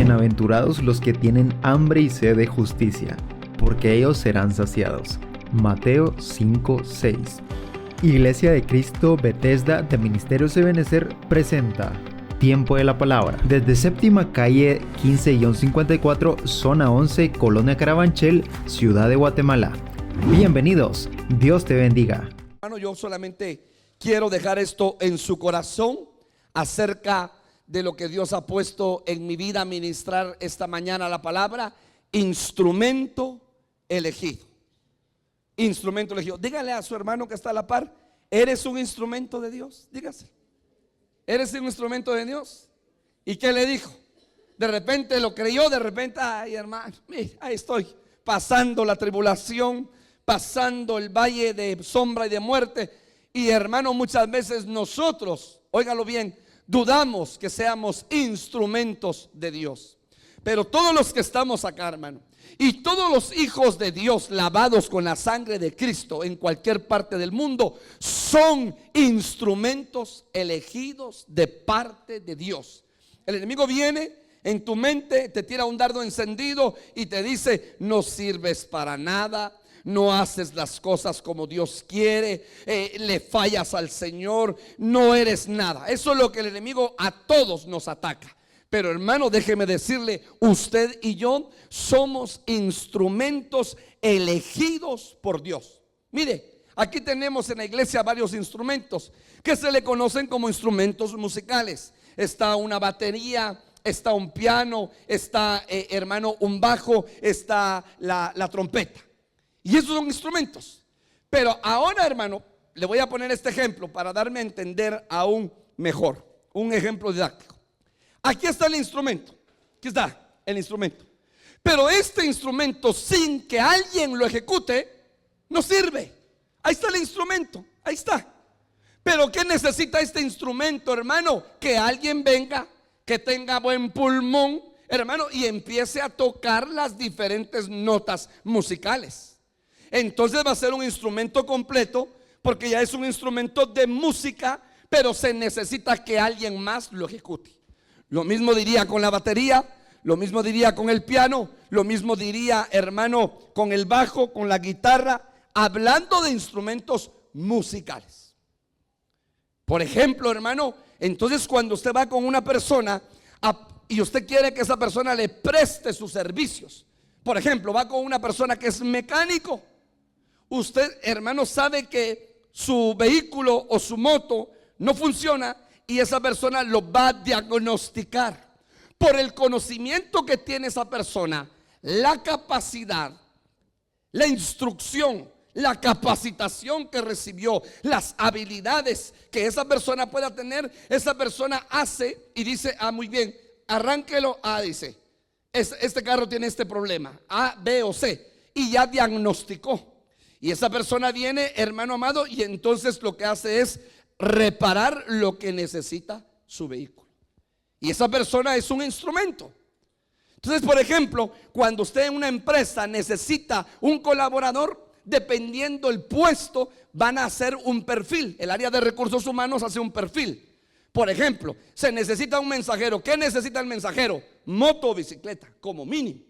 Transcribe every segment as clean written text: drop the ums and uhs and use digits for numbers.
Bienaventurados los que tienen hambre y sed de justicia, porque ellos serán saciados. Mateo 5:6. Iglesia de Cristo Bethesda de Ministerios Ebenezer presenta Tiempo de la Palabra. Desde Séptima Calle 15-54, Zona 11, Colonia Carabanchel, Ciudad de Guatemala. Bienvenidos, Dios te bendiga. Hermano, yo solamente quiero dejar esto en su corazón acerca de lo que Dios ha puesto en mi vida a ministrar esta mañana la palabra: instrumento elegido. Instrumento elegido. Dígale a su hermano que está a la par: ¿eres un instrumento de Dios? Dígase: ¿eres un instrumento de Dios? ¿Y qué le dijo? De repente lo creyó, de repente, ay hermano, mire, ahí estoy pasando la tribulación, pasando el valle de sombra y de muerte. Y hermano, muchas veces nosotros, óigalo bien, dudamos que seamos instrumentos de Dios. Pero todos los que estamos acá, hermano, y todos los hijos de Dios lavados con la sangre de Cristo en cualquier parte del mundo, son instrumentos elegidos de parte de Dios. El enemigo viene en tu mente, te tira un dardo encendido y te dice: no sirves para nada, no haces las cosas como Dios quiere, le fallas al Señor, no eres nada. Eso es lo que el enemigo a todos nos ataca. Pero hermano, déjeme decirle, usted y yo somos instrumentos elegidos por Dios. Mire, aquí tenemos en la iglesia varios instrumentos que se le conocen como instrumentos musicales. Está una batería, está un piano, está hermano, un bajo, está la trompeta. Y esos son instrumentos. Pero ahora, hermano, le voy a poner este ejemplo para darme a entender aún mejor. Un ejemplo didáctico. Aquí está el instrumento. Aquí está el instrumento. Pero este instrumento, sin que alguien lo ejecute, no sirve. Ahí está el instrumento. Ahí está. Pero ¿qué necesita este instrumento, hermano? Que alguien venga, que tenga buen pulmón, hermano, y empiece a tocar las diferentes notas musicales. Entonces va a ser un instrumento completo, porque ya es un instrumento de música, pero se necesita que alguien más lo ejecute. Lo mismo diría con la batería, lo mismo diría con el piano, lo mismo diría, hermano, con el bajo, con la guitarra, hablando de instrumentos musicales. Por ejemplo, hermano, entonces cuando usted va con una persona y usted quiere que esa persona le preste sus servicios, por ejemplo, va con una persona que es mecánico. Usted, hermano, sabe que su vehículo o su moto no funciona y esa persona lo va a diagnosticar. Por el conocimiento que tiene esa persona, la capacidad, la instrucción, la capacitación que recibió, las habilidades que esa persona pueda tener, esa persona hace y dice: ah, muy bien, arránquelo. Dice, este carro tiene este problema, A, B o C, y ya diagnosticó. Y esa persona viene, hermano amado, y entonces lo que hace es reparar lo que necesita su vehículo. Y esa persona es un instrumento. Entonces, por ejemplo, cuando usted en una empresa necesita un colaborador, dependiendo el puesto, van a hacer un perfil. El área de recursos humanos hace un perfil. Por ejemplo, se necesita un mensajero. ¿Qué necesita el mensajero? Moto o bicicleta, como mínimo.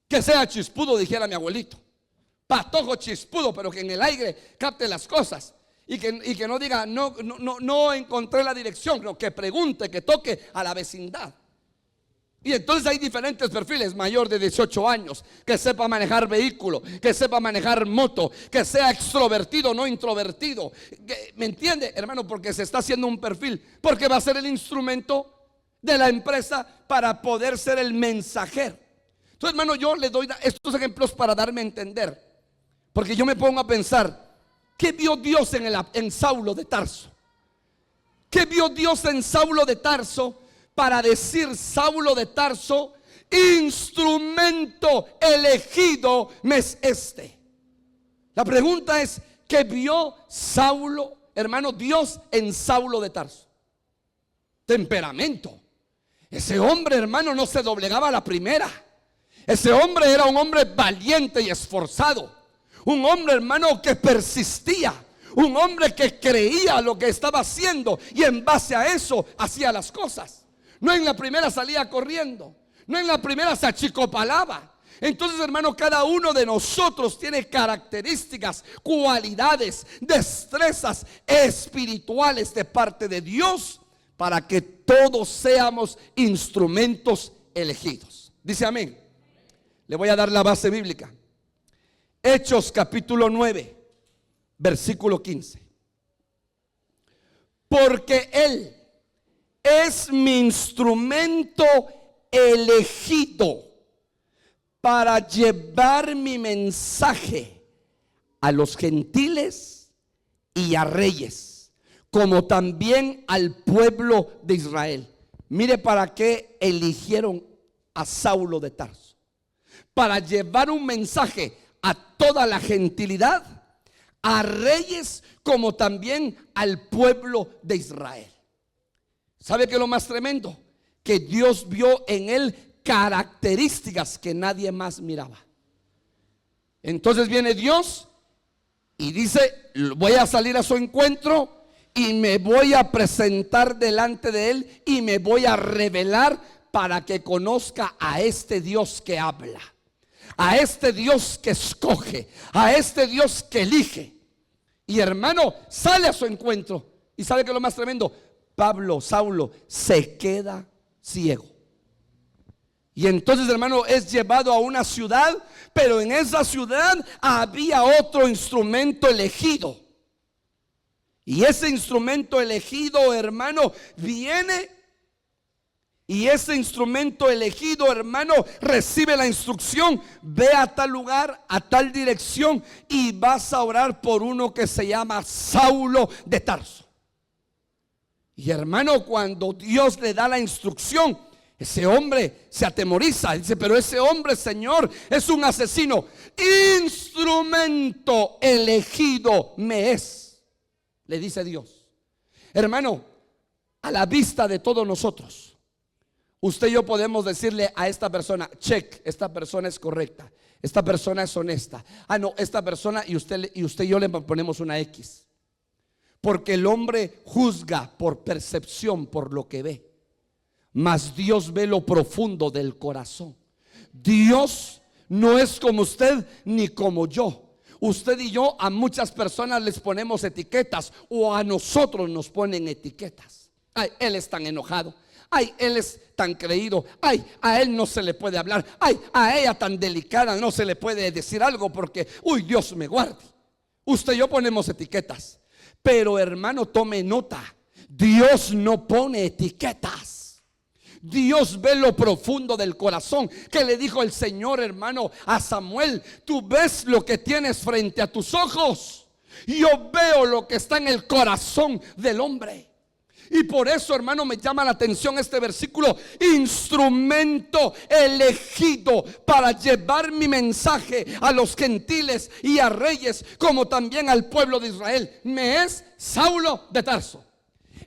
Que sea chispudo, dijera mi abuelito. Patojo chispudo, pero que en el aire capte las cosas. Y que no diga no encontré la dirección, no, que pregunte, que toque a la vecindad. Y entonces hay diferentes perfiles: mayor de 18 años, que sepa manejar vehículo, que sepa manejar moto, que sea extrovertido, no introvertido. ¿Me entiende, hermano? Porque se está haciendo un perfil, porque va a ser el instrumento de la empresa para poder ser el mensajero. Entonces, hermano, yo le doy estos ejemplos para darme a entender, porque yo me pongo a pensar: ¿qué vio Dios en Saulo de Tarso? ¿Qué vio Dios en Saulo de Tarso para decir: Saulo de Tarso, instrumento elegido me es este? La pregunta es: ¿qué vio Saulo, hermano, Dios en Saulo de Tarso? Temperamento. Ese hombre, hermano, no se doblegaba a la primera. Ese hombre era un hombre valiente y esforzado. Un hombre, hermano, que persistía. Un hombre que creía lo que estaba haciendo y en base a eso hacía las cosas. No en la primera salía corriendo. No en la primera se achicopalaba. Entonces, hermano, cada uno de nosotros tiene características, cualidades, destrezas espirituales de parte de Dios para que todos seamos instrumentos elegidos. Dice amén. Le voy a dar la base bíblica. Hechos capítulo 9, versículo 15. Porque Él es mi instrumento elegido para llevar mi mensaje a los gentiles y a reyes, como también al pueblo de Israel. Mire para qué eligieron a Saulo de Tarso: para llevar un mensaje a toda la gentilidad, a reyes, como también al pueblo de Israel. ¿Sabe qué es lo más tremendo? Que Dios vio en él características que nadie más miraba. Entonces viene Dios y dice: voy a salir a su encuentro y me voy a presentar delante de él y me voy a revelar para que conozca a este Dios que habla, a este Dios que escoge, a este Dios que elige. Y hermano, sale a su encuentro. ¿Y sabe qué es lo más tremendo? Saulo se queda ciego. Y entonces, hermano, es llevado a una ciudad, pero en esa ciudad había otro instrumento elegido. Y ese instrumento elegido, hermano, viene, y ese instrumento elegido, hermano, recibe la instrucción: ve a tal lugar, a tal dirección, y vas a orar por uno que se llama Saulo de Tarso. Y hermano, cuando Dios le da la instrucción, ese hombre se atemoriza. Dice: pero ese hombre, Señor, es un asesino. Instrumento elegido me es, le dice Dios. Hermano, a la vista de todos nosotros, usted y yo podemos decirle a esta persona: check, esta persona es correcta, esta persona es honesta. Ah, no, esta persona, y usted y yo le ponemos una X. Porque el hombre juzga por percepción, por lo que ve, mas Dios ve lo profundo del corazón. Dios no es como usted ni como yo. Usted y yo a muchas personas les ponemos etiquetas, o a nosotros nos ponen etiquetas. Ay, él es tan enojado. Ay, él es tan creído. Ay, a él no se le puede hablar. Ay, a ella tan delicada no se le puede decir algo porque, uy, Dios me guarde. Usted y yo ponemos etiquetas. Pero hermano, tome nota: Dios no pone etiquetas. Dios ve lo profundo del corazón. Que le dijo el Señor, hermano, a Samuel: tú ves lo que tienes frente a tus ojos, yo veo lo que está en el corazón del hombre. Y por eso, hermano, me llama la atención este versículo: instrumento elegido para llevar mi mensaje a los gentiles y a reyes, como también al pueblo de Israel. Me es Saulo de Tarso,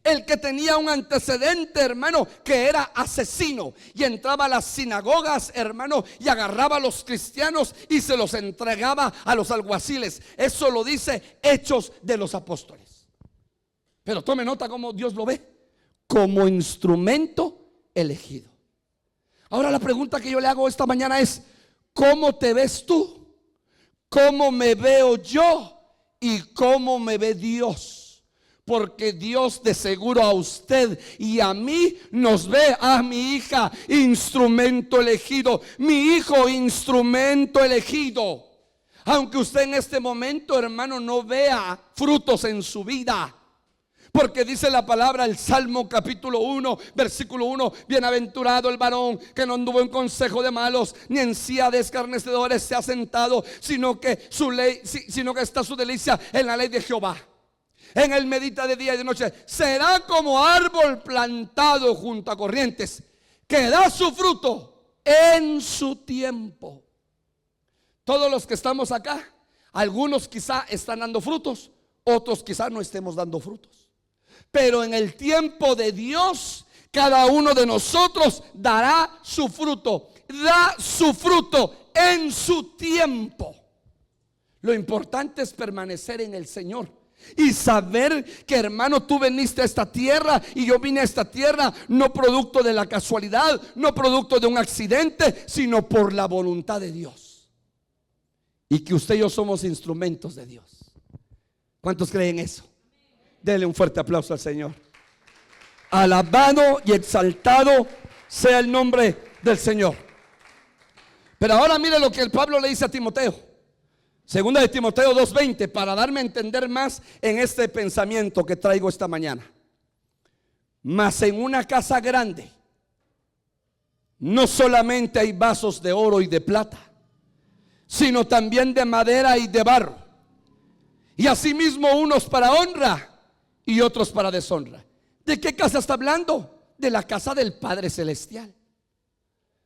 el que tenía un antecedente, hermano, que era asesino, y entraba a las sinagogas, hermano, y agarraba a los cristianos y se los entregaba a los alguaciles. Eso lo dice Hechos de los Apóstoles. Pero tome nota cómo Dios lo ve: como instrumento elegido. Ahora la pregunta que yo le hago esta mañana es: ¿cómo te ves tú? ¿Cómo me veo yo? ¿Y cómo me ve Dios? Porque Dios de seguro a usted y a mí nos ve: a mi hija, instrumento elegido; mi hijo, instrumento elegido. Aunque usted en este momento, hermano, no vea frutos en su vida, porque dice la palabra, el Salmo capítulo 1, versículo 1: bienaventurado el varón que no anduvo en consejo de malos, ni en silla de escarnecedores se ha sentado, sino que está su delicia en la ley de Jehová. En él medita de día y de noche. Será como árbol plantado junto a corrientes, que da su fruto en su tiempo. Todos los que estamos acá, algunos quizá están dando frutos, otros quizá no estemos dando frutos. Pero en el tiempo de Dios, cada uno de nosotros dará su fruto. Da su fruto en su tiempo. Lo importante es permanecer en el Señor. Y saber que, hermano, tú viniste a esta tierra y yo vine a esta tierra no producto de la casualidad, no producto de un accidente, sino por la voluntad de Dios. Y que usted y yo somos instrumentos de Dios. ¿Cuántos creen eso? Denle un fuerte aplauso al Señor. Alabado y exaltado sea el nombre del Señor. Pero ahora mire lo que el Pablo le dice a Timoteo. Segunda de Timoteo 2:20, para darme a entender más en este pensamiento que traigo esta mañana. Mas en una casa grande no solamente hay vasos de oro y de plata, sino también de madera y de barro, y asimismo unos para honra y otros para deshonra. ¿De qué casa está hablando? De la casa del Padre Celestial.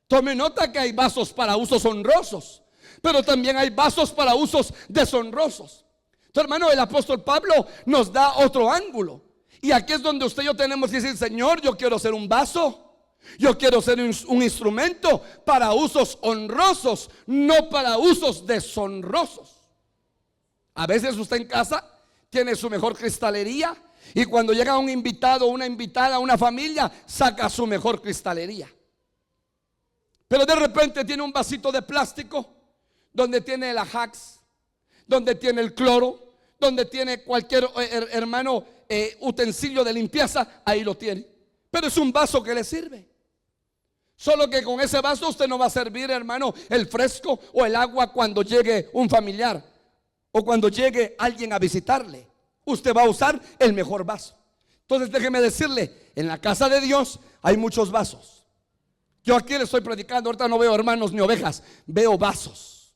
Tome nota que hay vasos para usos honrosos, pero también hay vasos para usos deshonrosos. Entonces, hermano, el apóstol Pablo nos da otro ángulo. Y aquí es donde usted y yo tenemos que decir: Señor, yo quiero ser un vaso, yo quiero ser un instrumento para usos honrosos, no para usos deshonrosos. A veces usted en casa tiene su mejor cristalería, y cuando llega un invitado, una invitada, una familia, saca su mejor cristalería. Pero de repente tiene un vasito de plástico donde tiene el Ajax, donde tiene el cloro, donde tiene cualquier hermano utensilio de limpieza. Ahí lo tiene, pero es un vaso que le sirve. Solo que con ese vaso usted no va a servir, hermano, el fresco o el agua cuando llegue un familiar o cuando llegue alguien a visitarle. Usted va a usar el mejor vaso. Entonces déjeme decirle, en la casa de Dios hay muchos vasos. Yo aquí le estoy predicando, ahorita no veo hermanos ni ovejas, veo vasos.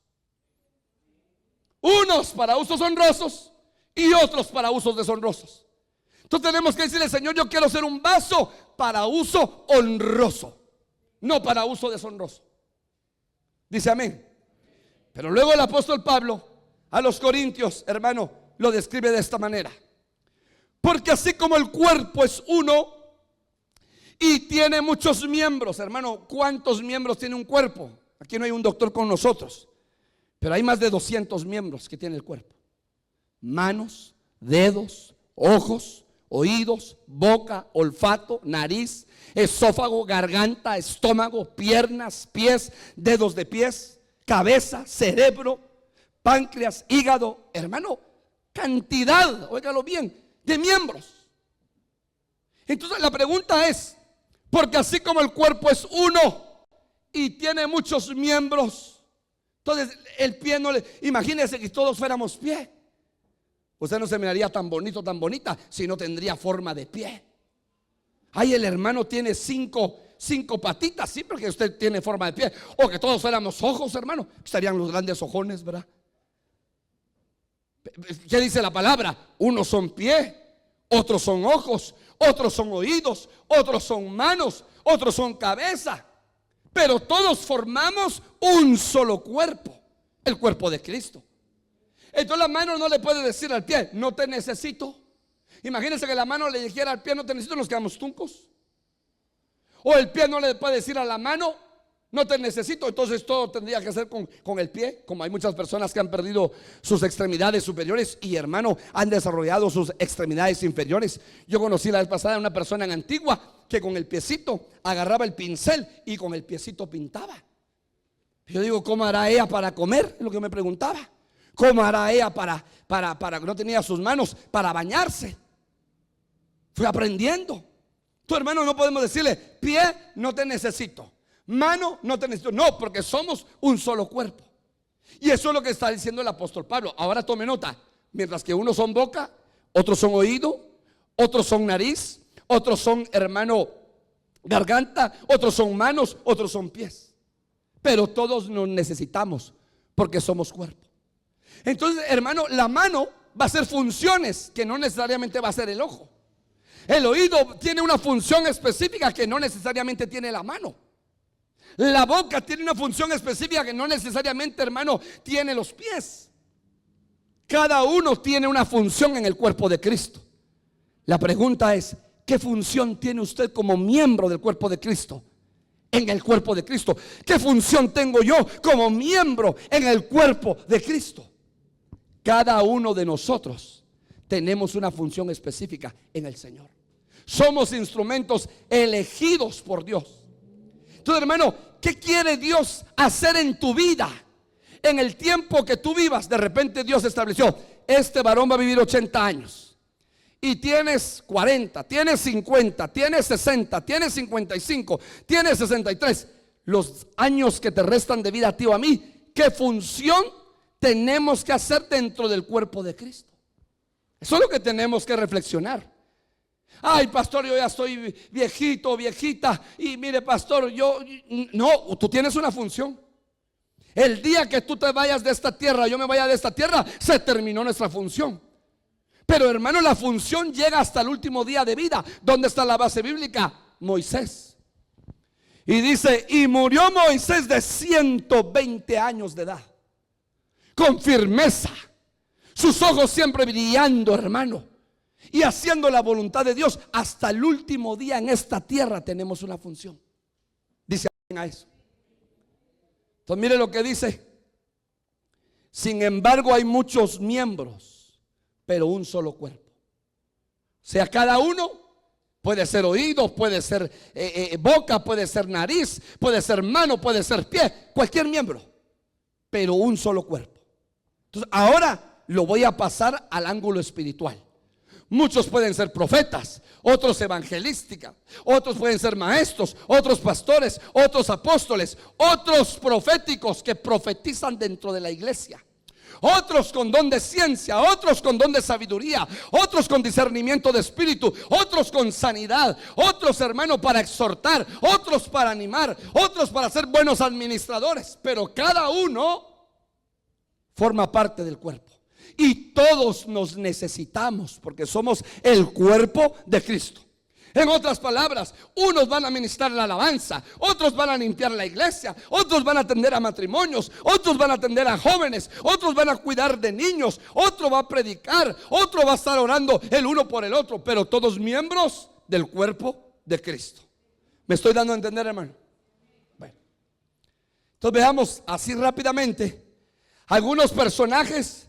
Unos para usos honrosos y otros para usos deshonrosos. Entonces tenemos que decirle: Señor, yo quiero ser un vaso para uso honroso, no para uso deshonroso. Dice amén. Pero luego el apóstol Pablo a los corintios, hermano, lo describe de esta manera: porque así como el cuerpo es uno y tiene muchos miembros. Hermano, ¿cuántos miembros tiene un cuerpo? Aquí no hay un doctor con nosotros, pero hay más de 200 miembros que tiene el cuerpo: manos, dedos, ojos, oídos, boca, olfato, nariz, esófago, garganta, estómago, piernas, pies, dedos de pies, cabeza, cerebro, páncreas, hígado. Hermano, cantidad, óigalo bien, de miembros. Entonces la pregunta es: porque así como el cuerpo es uno y tiene muchos miembros, entonces el pie no le... Imagínense que todos fuéramos pie. Usted no se miraría tan bonito, tan bonita, si no tendría forma de pie. Ay, el hermano tiene cinco patitas, sí, porque usted tiene forma de pie. O que todos fuéramos ojos, hermano, estarían los grandes ojones, ¿verdad? ¿Qué dice la palabra? Unos son pie, otros son ojos, otros son oídos, otros son manos, otros son cabeza. Pero todos formamos un solo cuerpo, el cuerpo de Cristo. Entonces la mano no le puede decir al pie: no te necesito. Imagínense que la mano le dijera al pie: no te necesito, nos quedamos tuncos. O el pie no le puede decir a la mano: no te necesito. Entonces todo tendría que ser con el pie. Como hay muchas personas que han perdido sus extremidades superiores y, hermano, han desarrollado sus extremidades inferiores. Yo conocí la vez pasada a una persona en Antigua que con el piecito agarraba el pincel y con el piecito pintaba. Yo digo: ¿cómo hará ella para comer? Es lo que me preguntaba. ¿Cómo hará ella para no tenía sus manos para bañarse? Fui aprendiendo. Tu hermano, no podemos decirle: pie, no te necesito; mano, no te necesito. No, porque somos un solo cuerpo. Y eso es lo que está diciendo el apóstol Pablo. Ahora tome nota: mientras que unos son boca, otros son oído, otros son nariz, otros son, hermano, garganta, otros son manos, otros son pies. Pero todos nos necesitamos porque somos cuerpo. Entonces, hermano, la mano va a hacer funciones que no necesariamente va a ser el ojo. El oído tiene una función específica que no necesariamente tiene la mano. La boca tiene una función específica que no necesariamente, hermano, tiene los pies. Cada uno tiene una función en el cuerpo de Cristo. La pregunta es: ¿qué función tiene usted como miembro del cuerpo de Cristo? En el cuerpo de Cristo. ¿Qué función tengo yo como miembro en el cuerpo de Cristo? Cada uno de nosotros tenemos una función específica en el Señor. Somos instrumentos elegidos por Dios. Entonces, hermano, ¿qué quiere Dios hacer en tu vida? En el tiempo que tú vivas, de repente Dios estableció, este varón va a vivir 80 años. Y tienes 40, tienes 50, tienes 60, tienes 55, tienes 63. Los años que te restan de vida a ti o a mí, ¿qué función tenemos que hacer dentro del cuerpo de Cristo? Eso es lo que tenemos que reflexionar. Ay, pastor, yo ya estoy viejito, viejita. Y mire, pastor, no, tú tienes una función. El día que tú te vayas de esta tierra, yo me vaya de esta tierra, se terminó nuestra función. Pero hermano, la función llega hasta el último día de vida. ¿Dónde está la base bíblica? Moisés. Y dice, y murió Moisés de 120 años de edad, con firmeza, sus ojos siempre brillando, hermano, y haciendo la voluntad de Dios. Hasta el último día en esta tierra tenemos una función. Dice a eso. Entonces mire lo que dice. Sin embargo hay muchos miembros, pero un solo cuerpo. O sea, cada uno puede ser oído, puede ser boca, puede ser nariz, puede ser mano, puede ser pie, cualquier miembro, pero un solo cuerpo. Entonces ahora lo voy a pasar al ángulo espiritual. Muchos pueden ser profetas, otros evangelísticas, otros pueden ser maestros, otros pastores, otros apóstoles, otros proféticos que profetizan dentro de la iglesia, otros con don de ciencia, otros con don de sabiduría, otros con discernimiento de espíritu, otros con sanidad, otros, hermano, para exhortar, otros para animar, otros para ser buenos administradores. Pero cada uno forma parte del cuerpo. Y todos nos necesitamos porque somos el cuerpo de Cristo. En otras palabras, unos van a ministrar la alabanza, otros van a limpiar la iglesia, otros van a atender a matrimonios, otros van a atender a jóvenes, otros van a cuidar de niños, otro va a predicar, otro va a estar orando el uno por el otro, pero todos miembros del cuerpo de Cristo. ¿Me estoy dando a entender, hermano? Bueno, entonces veamos así rápidamente algunos personajes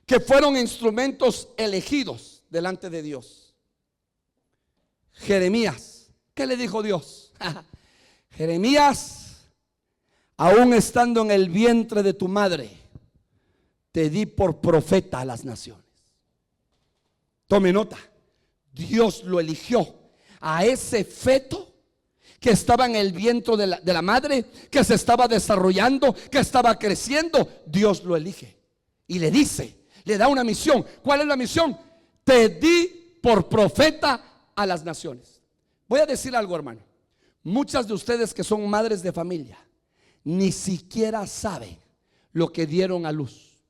que fueron instrumentos elegidos delante de Dios. Jeremías, ¿qué le dijo Dios? Jeremías, aún estando en el vientre de tu madre, te di por profeta a las naciones. Tome nota, Dios lo eligió a ese feto que estaba en el vientre de la madre, que se estaba desarrollando, que estaba creciendo. Dios lo elige y le dice, le da una misión. ¿Cuál es la misión? Te di por profeta a las naciones. Voy a decir algo, hermano. Muchas de ustedes que son madres de familia ni siquiera saben lo que dieron a luz,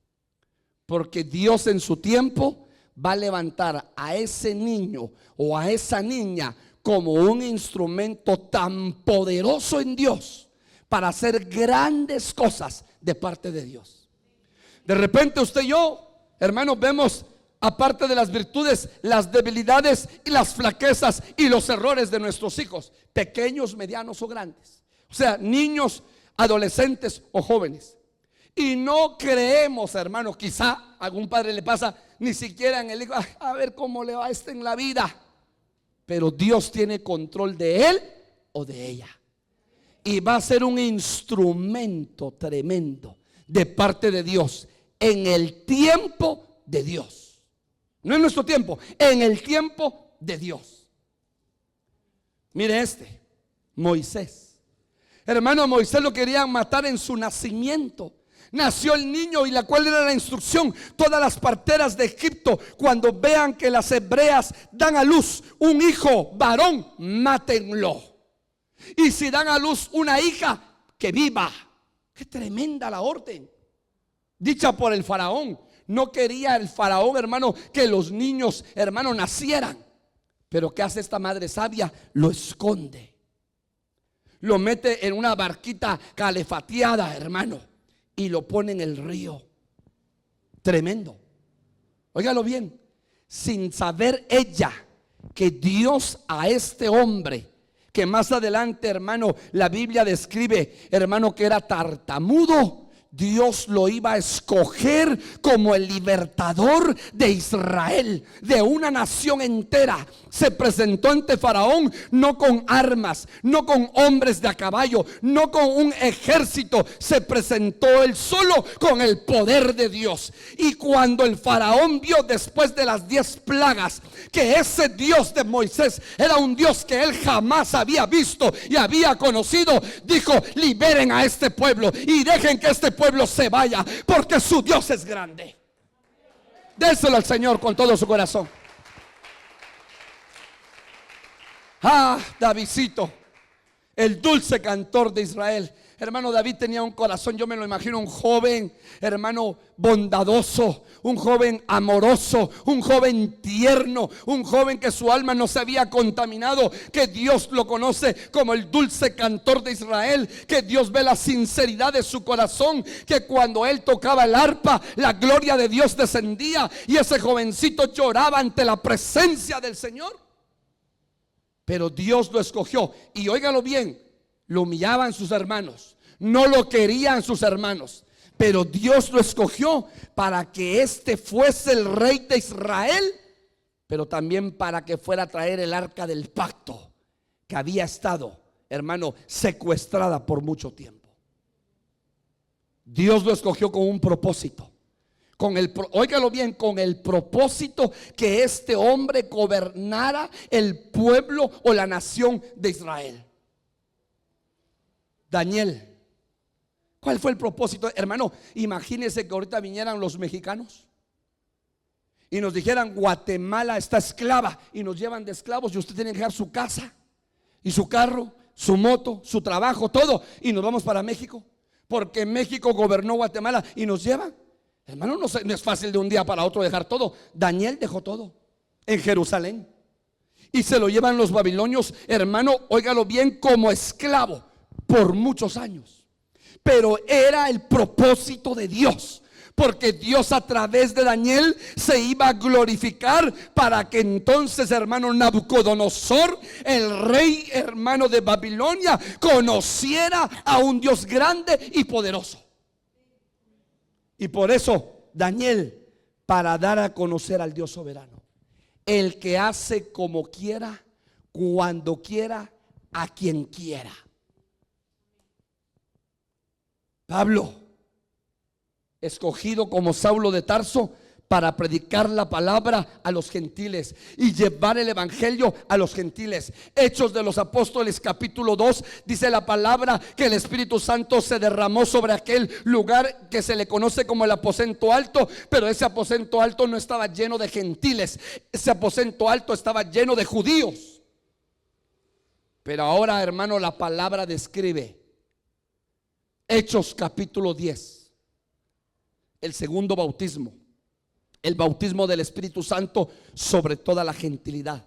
porque Dios en su tiempo va a levantar a ese niño o a esa niña como un instrumento tan poderoso en Dios para hacer grandes cosas de parte de Dios. De repente usted y yo, hermanos, vemos, aparte de las virtudes, las debilidades y las flaquezas y los errores de nuestros hijos, pequeños, medianos o grandes. O sea, niños, adolescentes o jóvenes. Y no creemos, hermanos, quizá a algún padre le pasa, ni siquiera en el hijo, a ver cómo le va en la vida. Pero Dios tiene control de él o de ella. Y va a ser un instrumento tremendo de parte de Dios en el tiempo de Dios. No en nuestro tiempo, en el tiempo de Dios. Mire Moisés. Hermano, a Moisés lo querían matar en su nacimiento. Nació el niño, y la cual era la instrucción: todas las parteras de Egipto, cuando vean que las hebreas dan a luz un hijo varón, mátenlo. Y si dan a luz una hija, que viva. Qué tremenda la orden dicha por el faraón. No quería el faraón, hermano, que los niños, hermano, nacieran. Pero ¿qué hace esta madre sabia? Lo esconde. Lo mete en una barquita calefateada, hermano, y lo pone en el río. Tremendo. Óigalo bien. Sin saber ella que Dios a este hombre, que más adelante, hermano, la Biblia describe, hermano, que era tartamudo, Dios lo iba a escoger como el libertador de Israel, de una nación entera. Se presentó ante Faraón no con armas, no con hombres de a caballo, no con un ejército. Se presentó él solo con el poder de Dios. Y cuando el Faraón vio después de las 10 plagas que ese Dios de Moisés era un Dios que él jamás había visto y había conocido, dijo: liberen a este pueblo y dejen que este pueblo se vaya, porque su Dios es grande. Déselo al Señor con todo su corazón. Davidcito, el dulce cantor de Israel. Hermano, David tenía un corazón, yo me lo imagino, un joven, hermano, bondadoso, un joven amoroso, un joven tierno, un joven que su alma no se había contaminado, que Dios lo conoce como el dulce cantor de Israel, que Dios ve la sinceridad de su corazón, que cuando él tocaba el arpa, la gloria de Dios descendía y ese jovencito lloraba ante la presencia del Señor. Pero Dios lo escogió, y óigalo bien, lo humillaban sus hermanos, no lo querían sus hermanos, pero Dios lo escogió para que éste fuese el rey de Israel, pero también para que fuera a traer el arca del pacto, que había estado, hermano, secuestrada por mucho tiempo. Dios lo escogió con un propósito, óigalo bien, con el propósito que este hombre gobernara el pueblo o la nación de Israel. Daniel, ¿cuál fue el propósito? Hermano, imagínense que ahorita vinieran los mexicanos y nos dijeran: Guatemala está esclava, y nos llevan de esclavos y usted tiene que dejar su casa y su carro, su moto, su trabajo, todo, y nos vamos para México porque México gobernó Guatemala y nos llevan. Hermano, no es fácil de un día para otro dejar todo. Daniel dejó todo en Jerusalén y se lo llevan los babilonios, hermano, óigalo bien, como esclavo por muchos años. Pero era el propósito de Dios, porque Dios a través de Daniel se iba a glorificar para que entonces, hermano, Nabucodonosor, el rey, hermano, de Babilonia, conociera a un Dios grande y poderoso. Y por eso Daniel, para dar a conocer al Dios soberano, el que hace como quiera, cuando quiera, a quien quiera. Pablo, escogido como Saulo de Tarso para predicar la palabra a los gentiles y llevar el evangelio a los gentiles. Hechos de los Apóstoles capítulo 2 dice la palabra que el Espíritu Santo se derramó sobre aquel lugar que se le conoce como el aposento alto, pero ese aposento alto no estaba lleno de gentiles, ese aposento alto estaba lleno de judíos. Pero ahora, hermano, la palabra describe Hechos capítulo 10, el segundo bautismo, el bautismo del Espíritu Santo sobre toda la gentilidad.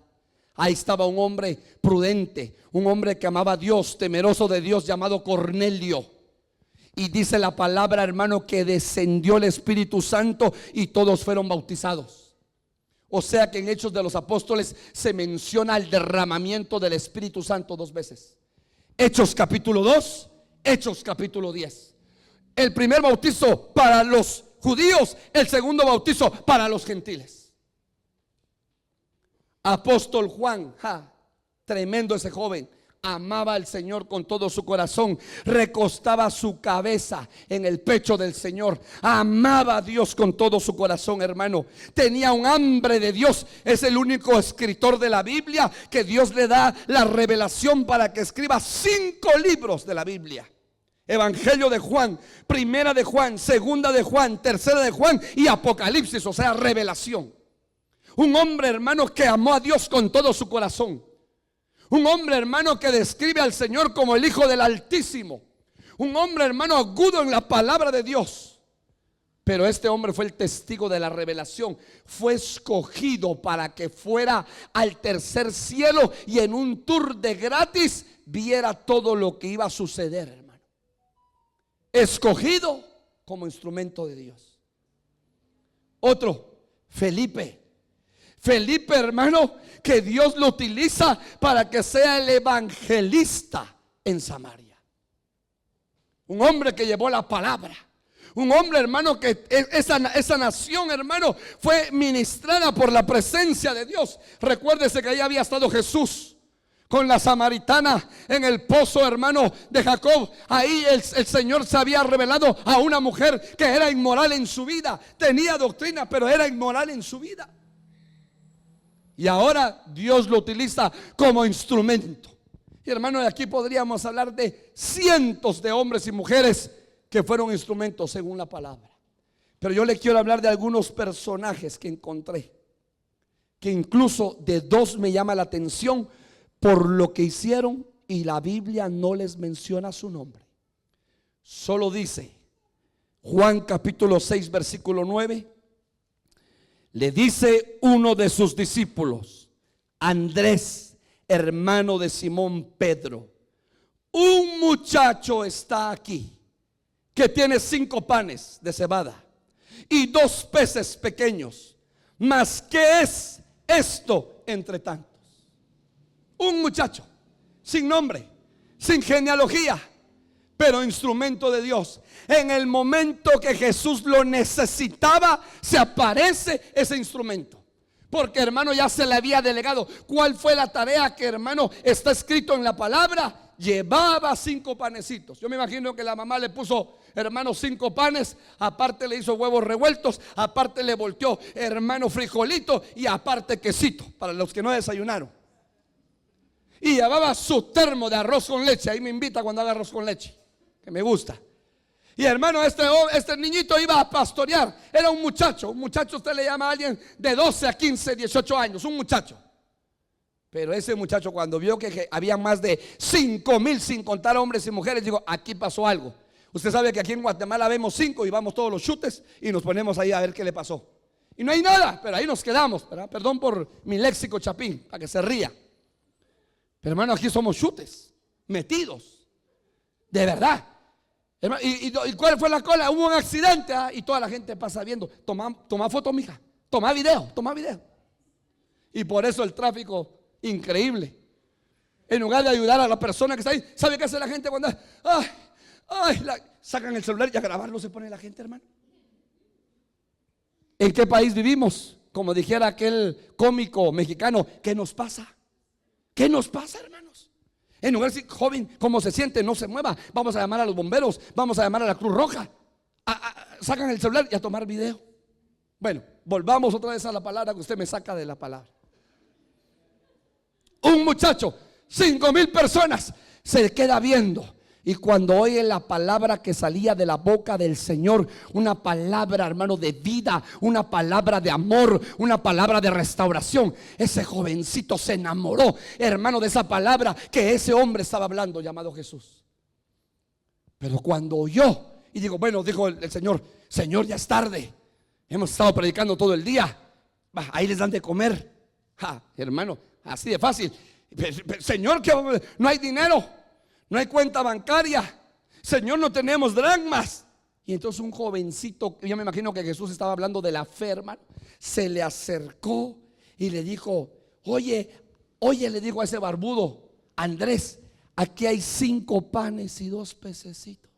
Ahí estaba un hombre prudente, un hombre que amaba a Dios, temeroso de Dios, llamado Cornelio. Y dice la palabra, hermano, que descendió el Espíritu Santo y todos fueron bautizados. O sea que en Hechos de los Apóstoles se menciona el derramamiento del Espíritu Santo 2 veces. Hechos capítulo 2, Hechos capítulo 10. El primer bautizo para los judíos, el segundo bautizo para los gentiles. Apóstol Juan, tremendo ese joven, amaba al Señor con todo su corazón, recostaba su cabeza en el pecho del Señor, amaba a Dios con todo su corazón, hermano. Tenía un hambre de Dios. Es el único escritor de la Biblia que Dios le da la revelación para que escriba 5 libros de la Biblia: Evangelio de Juan, Primera de Juan, Segunda de Juan, Tercera de Juan y Apocalipsis, o sea, revelación. Un hombre, hermano, que amó a Dios con todo su corazón. Un hombre, hermano, que describe al Señor como el Hijo del Altísimo. Un hombre, hermano, agudo en la palabra de Dios. Pero este hombre fue el testigo de la revelación. Fue escogido para que fuera al tercer cielo y en un tour de gratis viera todo lo que iba a suceder, hermano. Escogido como instrumento de Dios. Otro, Felipe, hermano, que Dios lo utiliza para que sea el evangelista en Samaria. Un hombre que llevó la palabra, Un hombre, hermano, que esa nación, hermano, fue ministrada por la presencia de Dios. Recuérdese que ahí había estado Jesús con la samaritana en el pozo, hermano, de Jacob. Ahí el Señor se había revelado a una mujer que era inmoral en su vida. Tenía doctrina, pero era inmoral en su vida. Y ahora Dios lo utiliza como instrumento. Y hermano, de aquí podríamos hablar de cientos de hombres y mujeres que fueron instrumentos según la palabra. Pero yo le quiero hablar de algunos personajes que encontré, que incluso de dos me llama la atención por lo que hicieron, y la Biblia no les menciona su nombre. Solo dice Juan capítulo 6 versículo 9, le dice uno de sus discípulos, Andrés, hermano de Simón Pedro: un muchacho está aquí que tiene 5 panes de cebada y 2 peces pequeños. Mas ¿qué es esto entre tantos? Un muchacho sin nombre, sin genealogía, pero instrumento de Dios. En el momento que Jesús lo necesitaba, se aparece ese instrumento. Porque, hermano, ya se le había delegado. ¿Cuál fue la tarea que, hermano, está escrito en la palabra? Llevaba 5 panecitos. Yo me imagino que la mamá le puso, hermano, 5 panes. Aparte le hizo huevos revueltos. Aparte le volteó, hermano, frijolito. Y aparte quesito, para los que no desayunaron. Y llevaba su termo de arroz con leche. Ahí me invita cuando haga arroz con leche, que me gusta. Y hermano, este niñito iba a pastorear. Era un muchacho. Un muchacho, usted le llama a alguien de 12 a 15, 18 años. Un muchacho. Pero ese muchacho, cuando vio que había más de 5,000, sin contar hombres y mujeres, dijo: aquí pasó algo. Usted sabe que aquí en Guatemala vemos 5 y vamos todos los chutes y nos ponemos ahí a ver qué le pasó. Y no hay nada, pero ahí nos quedamos, ¿verdad? Perdón por mi léxico chapín, para que se ría. Pero hermano, aquí somos chutes, metidos, de verdad. ¿Y cuál fue la cola? Hubo un accidente, y toda la gente pasa viendo. Toma foto, mija. Toma video. Y por eso el tráfico increíble. En lugar de ayudar a la persona que está ahí, ¿sabe qué hace la gente cuando sacan el celular y a grabarlo se pone la gente, hermano? ¿En qué país vivimos? Como dijera aquel cómico mexicano, ¿qué nos pasa? ¿Qué nos pasa, hermanos? En lugar de decir: joven, ¿cómo se siente? No se mueva. Vamos a llamar a los bomberos. Vamos a llamar a la Cruz Roja. Sacan el celular y a tomar video. Bueno, volvamos otra vez a la palabra que usted me saca de la palabra. Un muchacho, 5,000 personas, se queda viendo. Y cuando oye la palabra que salía de la boca del Señor, una palabra, hermano, de vida, una palabra de amor, una palabra de restauración, ese jovencito se enamoró, hermano, de esa palabra que ese hombre estaba hablando, llamado Jesús. Pero cuando oyó, y digo, bueno, dijo el Señor: Señor, ya es tarde, hemos estado predicando todo el día, ahí les dan de comer. Hermano, así de fácil. Señor, que no hay dinero, no hay cuenta bancaria. Señor, no tenemos dracmas. Y entonces un jovencito, yo me imagino que Jesús estaba hablando de la fe, hermano, se le acercó y le dijo: oye, le dijo a ese barbudo: Andrés, aquí hay 5 panes y 2 pececitos.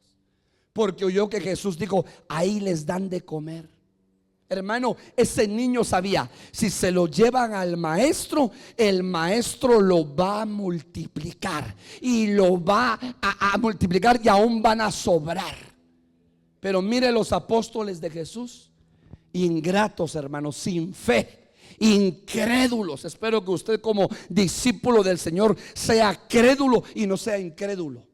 Porque oyó que Jesús dijo: ahí les dan de comer. Hermano, ese niño sabía, si se lo llevan al maestro, el maestro lo va a multiplicar. Y lo va a multiplicar y aún van a sobrar. Pero mire los apóstoles de Jesús, ingratos, hermanos, sin fe, incrédulos. Espero que usted, como discípulo del Señor, sea crédulo y no sea incrédulo.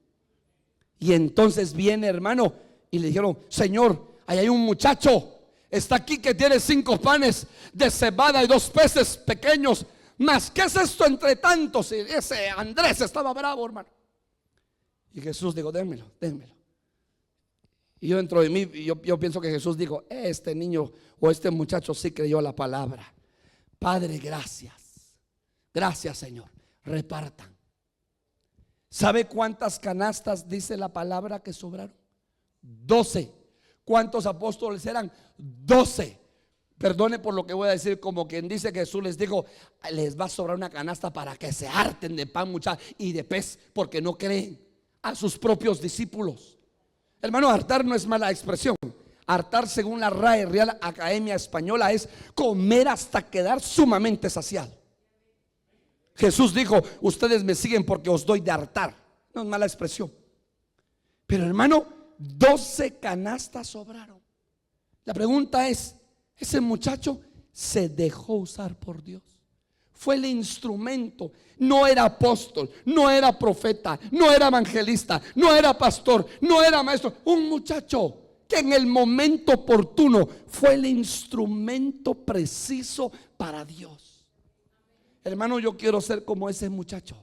Y entonces viene, hermano, y le dijeron: Señor, ahí hay un muchacho, está aquí, que tiene 5 panes de cebada y 2 peces pequeños. Mas ¿qué es esto entre tantos? Y ese Andrés estaba bravo, hermano. Y Jesús dijo: dénmelo. Y yo, dentro de mí, yo pienso que Jesús dijo: este niño o este muchacho sí creyó la palabra. Padre, gracias. Gracias, Señor. Repartan. ¿Sabe cuántas canastas dice la palabra que sobraron? 12. ¿Cuántos apóstoles eran? 12. Perdone por lo que voy a decir, como quien dice que Jesús les dijo: les va a sobrar una canasta para que se harten de pan, muchachos, y de pez, porque no creen a sus propios discípulos. Hermano, hartar no es mala expresión. Hartar, según la RAE, Real Academia Española, es comer hasta quedar sumamente saciado. Jesús dijo: ustedes me siguen porque os doy de hartar. No es mala expresión. Pero hermano, 12 canastas sobraron. La pregunta es: ese muchacho se dejó usar por Dios. Fue el instrumento. No era apóstol, no era profeta, no era evangelista, no era pastor, no era maestro. Un muchacho que en el momento oportuno fue el instrumento preciso para Dios. Hermano, yo quiero ser como ese muchacho,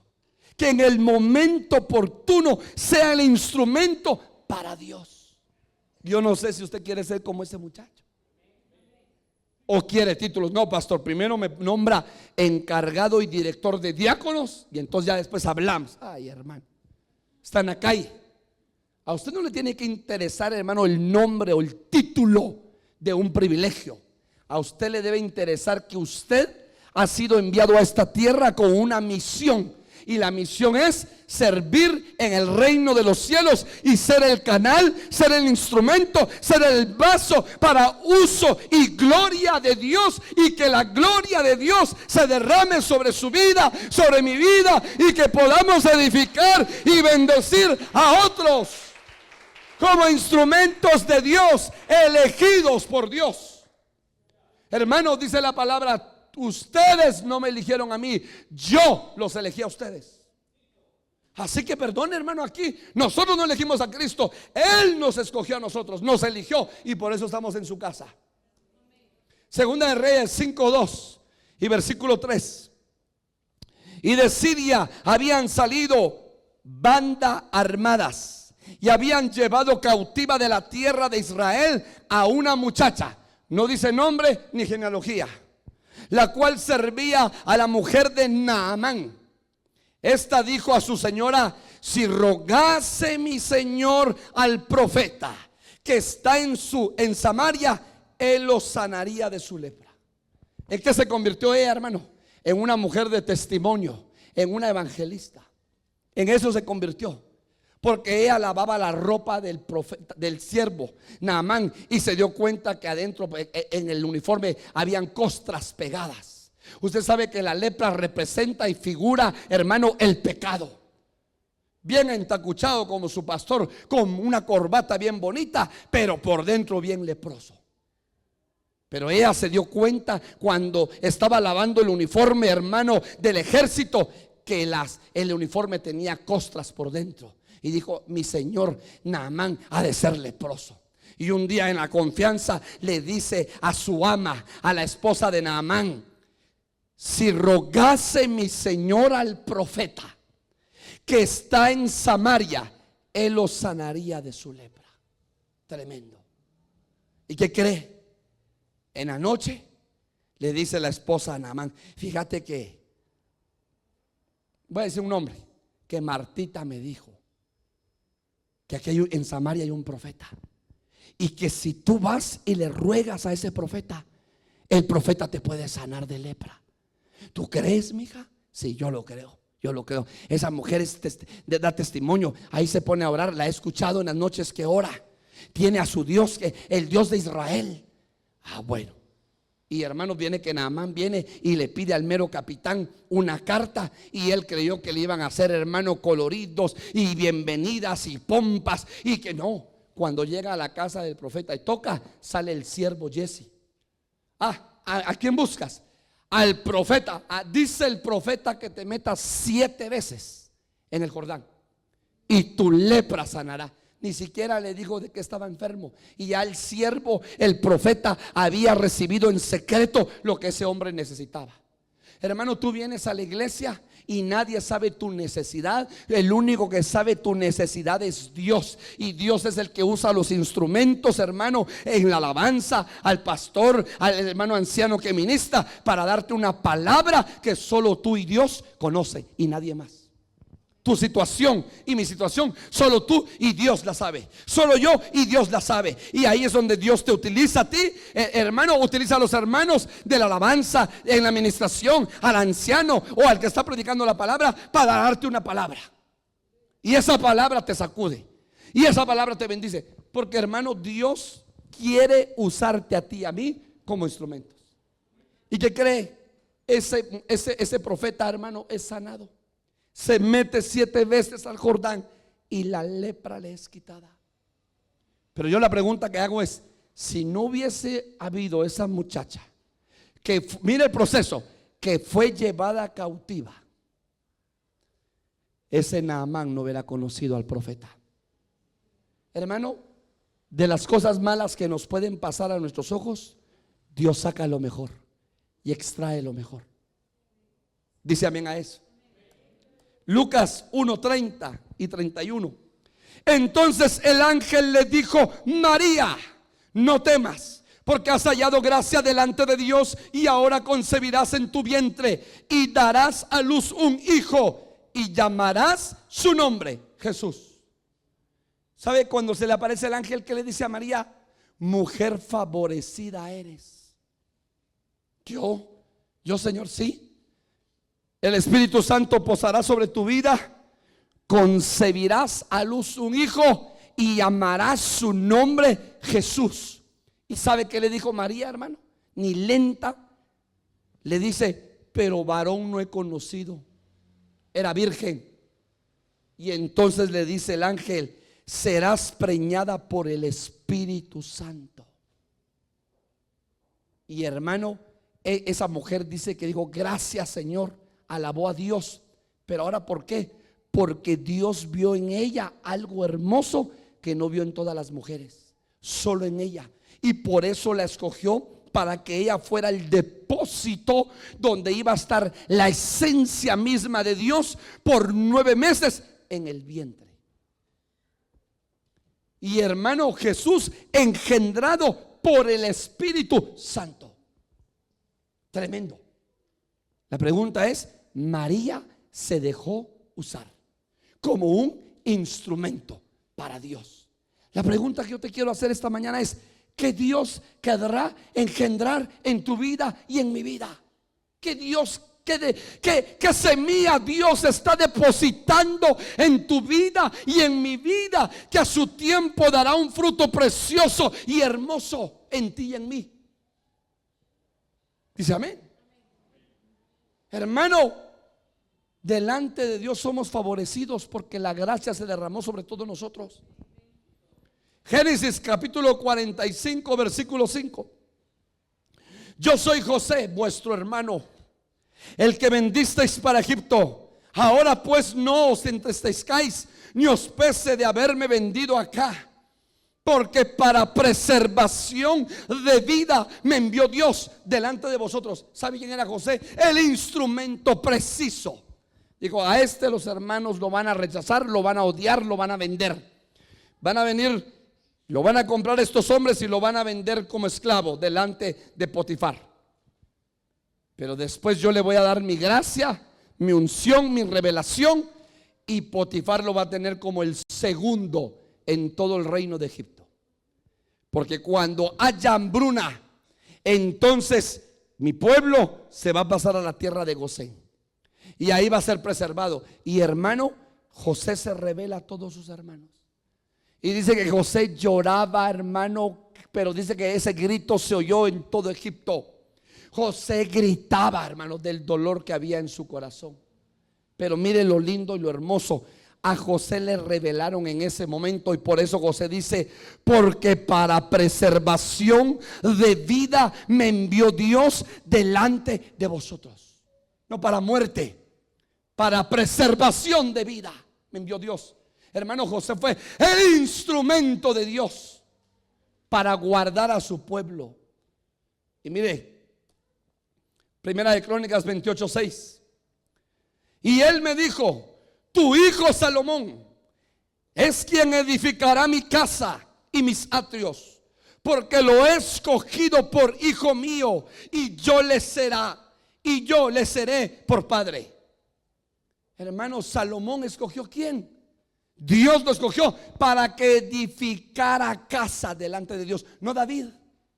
que en el momento oportuno sea el instrumento para Dios. Yo no sé si usted quiere ser como ese muchacho o quiere títulos. No, pastor, primero me nombra encargado y director de diáconos y entonces ya después hablamos. Ay, hermano, están acá. A usted no le tiene que interesar, hermano, el nombre o el título de un privilegio. A usted le debe interesar que usted ha sido enviado a esta tierra con una misión. Y la misión es servir en el reino de los cielos y ser el canal, ser el instrumento, ser el vaso para uso y gloria de Dios. Y que la gloria de Dios se derrame sobre su vida, sobre mi vida, y que podamos edificar y bendecir a otros como instrumentos de Dios, elegidos por Dios. Hermanos, dice la palabra: ustedes no me eligieron a mí, yo los elegí a ustedes. Así que perdone, hermano, aquí nosotros no elegimos a Cristo, Él nos escogió a nosotros, nos eligió, y por eso estamos en su casa. Segunda de Reyes 5:2 y versículo 3. Y de Siria habían salido bandas armadas y habían llevado cautiva de la tierra de Israel a una muchacha, no dice nombre ni genealogía, la cual servía a la mujer de Naamán. Esta dijo a su señora: si rogase mi señor al profeta que está en Samaria, él lo sanaría de su lepra. ¿En qué se convirtió ella, hermano? En una mujer de testimonio, en una evangelista. En eso se convirtió, porque ella lavaba la ropa del profeta, del siervo Naamán, y se dio cuenta que adentro en el uniforme habían costras pegadas. Usted sabe que la lepra representa y figura, hermano, el pecado. Bien entacuchado como su pastor, con una corbata bien bonita, pero por dentro bien leproso. Pero ella se dio cuenta cuando estaba lavando el uniforme, hermano, del ejército, que el uniforme tenía costras por dentro. Y dijo: mi señor Naamán ha de ser leproso. Y un día, en la confianza, le dice a su ama, a la esposa de Naamán: si rogase mi señor al profeta que está en Samaria, él lo sanaría de su lepra. Tremendo. ¿Y qué cree? En la noche le dice la esposa a Naamán: fíjate que, voy a decir un nombre, que Martita me dijo que aquí en Samaria hay un profeta, y que si tú vas y le ruegas a ese profeta, el profeta te puede sanar de lepra. ¿Tú crees, mija? Sí, yo lo creo. Yo lo creo. Esa mujer da testimonio. Ahí se pone a orar. La he escuchado en las noches que ora. Tiene a su Dios, el Dios de Israel. Ah, bueno. Y hermanos, viene que Naamán viene y le pide al mero capitán una carta, y él creyó que le iban a hacer, hermano, coloridos y bienvenidas y pompas, y que no. Cuando llega a la casa del profeta y toca, sale el siervo Jesse. ¿A quién buscas? Al profeta. Dice el profeta que te metas 7 veces en el Jordán y tu lepra sanará. Ni siquiera le dijo de que estaba enfermo. Y ya el siervo, el profeta, había recibido en secreto lo que ese hombre necesitaba. Hermano, tú vienes a la iglesia y nadie sabe tu necesidad. El único que sabe tu necesidad es Dios. Y Dios es el que usa los instrumentos, hermano, en la alabanza, al pastor, al hermano anciano que ministra, para darte una palabra que solo tú y Dios conoce y nadie más. Tu situación y mi situación, solo tú y Dios la sabe. Solo yo y Dios la sabe. Y ahí es donde Dios te utiliza a ti, hermano. Utiliza a los hermanos de la alabanza, en la administración, al anciano o al que está predicando la palabra, para darte una palabra. Y esa palabra te sacude, y esa palabra te bendice. Porque, hermano, Dios quiere usarte a ti y a mí como instrumentos. ¿Y qué cree? Ese profeta, hermano, es sanado. Se mete 7 veces al Jordán y la lepra le es quitada. Pero yo la pregunta que hago es, si no hubiese habido esa muchacha que, mire el proceso, que fue llevada cautiva, ese Naamán no hubiera conocido al profeta. Hermano, de las cosas malas que nos pueden pasar a nuestros ojos, Dios saca lo mejor y extrae lo mejor. Dice amén a eso. Lucas 1:30 y 31. Entonces el ángel le dijo: María, no temas, porque has hallado gracia delante de Dios, y ahora concebirás en tu vientre y darás a luz un hijo, y llamarás su nombre Jesús. ¿Sabe cuando se le aparece el ángel que le dice a María? Mujer favorecida eres. Yo Señor, sí. El Espíritu Santo posará sobre tu vida, concebirás a luz un hijo y llamarás su nombre Jesús. ¿Y sabe qué le dijo María, hermano? Ni lenta. Le dice: pero varón no he conocido. Era virgen. Y entonces le dice el ángel: serás preñada por el Espíritu Santo. Y hermano, esa mujer dice que dijo: gracias, Señor. Alabó a Dios. Pero ahora, ¿por qué? Porque Dios vio en ella algo hermoso que no vio en todas las mujeres, solo en ella. Y por eso la escogió, para que ella fuera el depósito donde iba a estar la esencia misma de Dios por 9 meses en el vientre. Y hermano, Jesús engendrado por el Espíritu Santo. Tremendo. La pregunta es, María se dejó usar como un instrumento para Dios. La pregunta que yo te quiero hacer esta mañana es: ¿qué Dios querrá engendrar en tu vida y en mi vida? ¿Qué Dios, qué semilla Dios está depositando en tu vida y en mi vida, que a su tiempo dará un fruto precioso y hermoso en ti y en mí? Dice amén. Hermano, delante de Dios somos favorecidos porque la gracia se derramó sobre todos nosotros. Génesis capítulo 45 versículo 5. Yo soy José, vuestro hermano, el que vendisteis para Egipto. Ahora pues no os entristezcáis, ni os pese de haberme vendido acá, porque para preservación de vida me envió Dios delante de vosotros. ¿Sabe quién era José? El instrumento preciso. Dijo: a este los hermanos lo van a rechazar, lo van a odiar, lo van a vender. Van a venir, lo van a comprar estos hombres y lo van a vender como esclavo delante de Potifar. Pero después yo le voy a dar mi gracia, mi unción, mi revelación, y Potifar lo va a tener como el segundo en todo el reino de Egipto. Porque cuando haya hambruna, entonces mi pueblo se va a pasar a la tierra de Gosén, y ahí va a ser preservado. Y hermano, José se revela a todos sus hermanos. Y dice que José lloraba, hermano, pero dice que ese grito se oyó en todo Egipto. José gritaba, hermano, del dolor que había en su corazón. Pero mire lo lindo y lo hermoso. A José le revelaron en ese momento, y por eso José dice: porque para preservación de vida me envió Dios delante de vosotros. No para muerte, para preservación de vida me envió Dios. Hermano, José fue el instrumento de Dios para guardar a su pueblo. Y mire, Primera de Crónicas 28:6. Y él me dijo: tu hijo Salomón es quien edificará mi casa y mis atrios, porque lo he escogido por hijo mío, y yo le seré por padre. Hermano, Salomón escogió ¿quién? Dios lo escogió para que edificara casa delante de Dios. No David,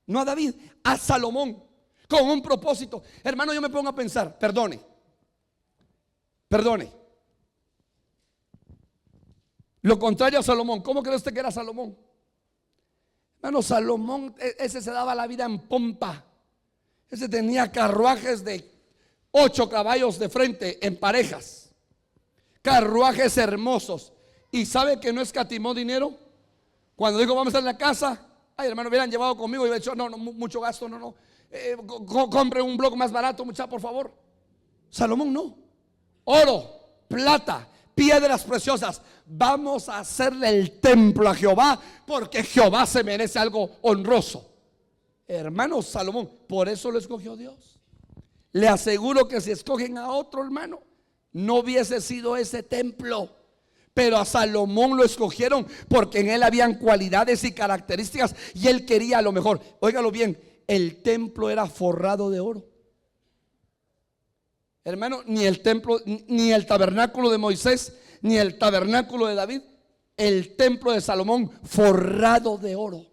no a David, a Salomón, con un propósito. Hermano, yo me pongo a pensar, perdone. Lo contrario a Salomón. ¿Cómo cree usted que era Salomón? Hermano, Salomón, ese se daba la vida en pompa. Ese tenía carruajes de 8 caballos de frente en parejas, carruajes hermosos. ¿Y sabe que no escatimó dinero? Cuando dijo vamos a la casa, ay hermano, hubieran llevado conmigo y hubiera dicho no, mucho gasto, compre un blog más barato, muchacho, por favor. Salomón no. Oro, plata, piedras preciosas. Vamos a hacerle el templo a Jehová, porque Jehová se merece algo honroso. Hermano, Salomón, por eso lo escogió Dios. Le aseguro que si escogen a otro hermano, no hubiese sido ese templo. Pero a Salomón lo escogieron porque en él habían cualidades y características y él quería lo mejor. Óigalo bien, el templo era forrado de oro. Hermano, ni el templo, ni el tabernáculo de Moisés, ni el tabernáculo de David, el templo de Salomón forrado de oro.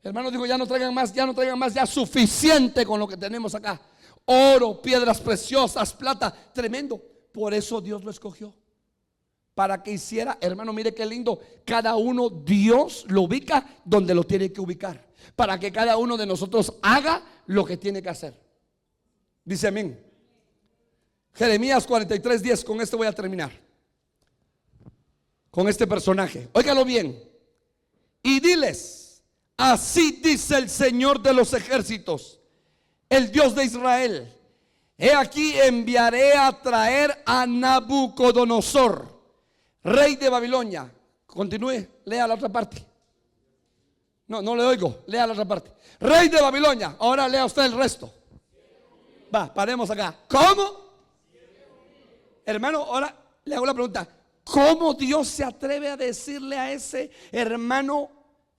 Hermano, digo, ya no traigan más, ya suficiente con lo que tenemos acá. Oro, piedras preciosas, plata, tremendo. Por eso Dios lo escogió. Para que hiciera, hermano, mire qué lindo. Cada uno Dios lo ubica donde lo tiene que ubicar. Para que cada uno de nosotros haga lo que tiene que hacer. Dice amén. Jeremías 43:10, con esto voy a terminar. Con este personaje. Óigalo bien. Y diles, así dice el Señor de los ejércitos, el Dios de Israel: he aquí enviaré a traer a Nabucodonosor, rey de Babilonia. Continúe, lea la otra parte. No le oigo, lea la otra parte. Rey de Babilonia. Ahora lea usted el resto. Va, paremos acá. ¿Cómo? Hermano, ahora le hago la pregunta. ¿Cómo Dios se atreve a decirle a ese hermano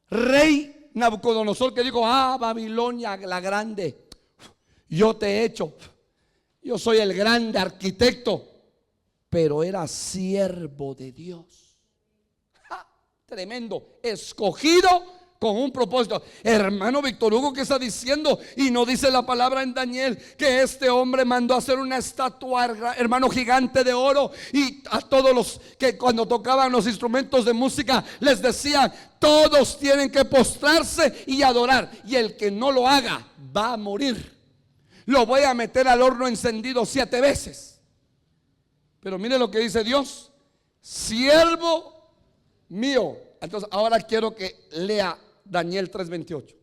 rey Nabucodonosor que dijo: Babilonia la grande, yo te he hecho, yo soy el grande arquitecto? Pero era siervo de Dios. Tremendo, escogido con un propósito. Hermano Víctor Hugo, ¿qué está diciendo? Y no dice la palabra en Daniel que este hombre mandó a hacer una estatua, hermano, gigante de oro, y a todos los que cuando tocaban los instrumentos de música les decían: todos tienen que postrarse y adorar, y el que no lo haga va a morir. Lo voy a meter al horno encendido 7 veces. Pero mire lo que dice Dios: siervo mío. Entonces ahora quiero que lea Daniel 3:28.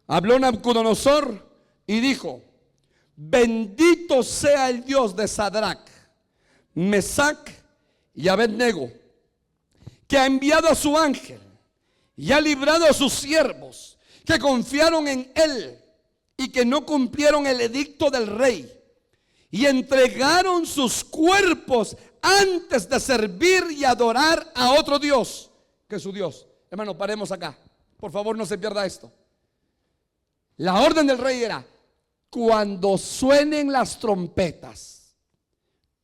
Habló Nabucodonosor y dijo: bendito sea el Dios de Sadrach, Mesac y Abednego, que ha enviado a su ángel y ha librado a sus siervos que confiaron en él y que no cumplieron el edicto del rey y entregaron sus cuerpos antes de servir y adorar a otro Dios que su Dios. Hermano, paremos acá. Por favor, no se pierda esto. La orden del rey era: cuando suenen las trompetas,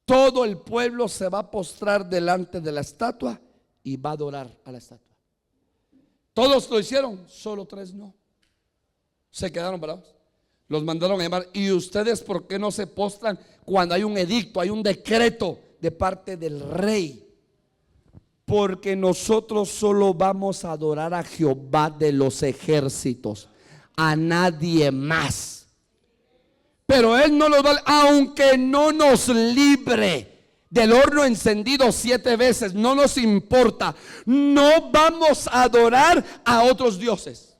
todo el pueblo se va a postrar delante de la estatua y va a adorar a la estatua. Todos lo hicieron, solo 3 no. Se quedaron parados. Los mandaron a llamar: ¿y ustedes por qué no se postran cuando hay un edicto, hay un decreto de parte del rey? Porque nosotros solo vamos a adorar a Jehová de los ejércitos, a nadie más. Pero él no lo da, aunque no nos libre del horno encendido 7 veces, no nos importa. No vamos a adorar a otros dioses.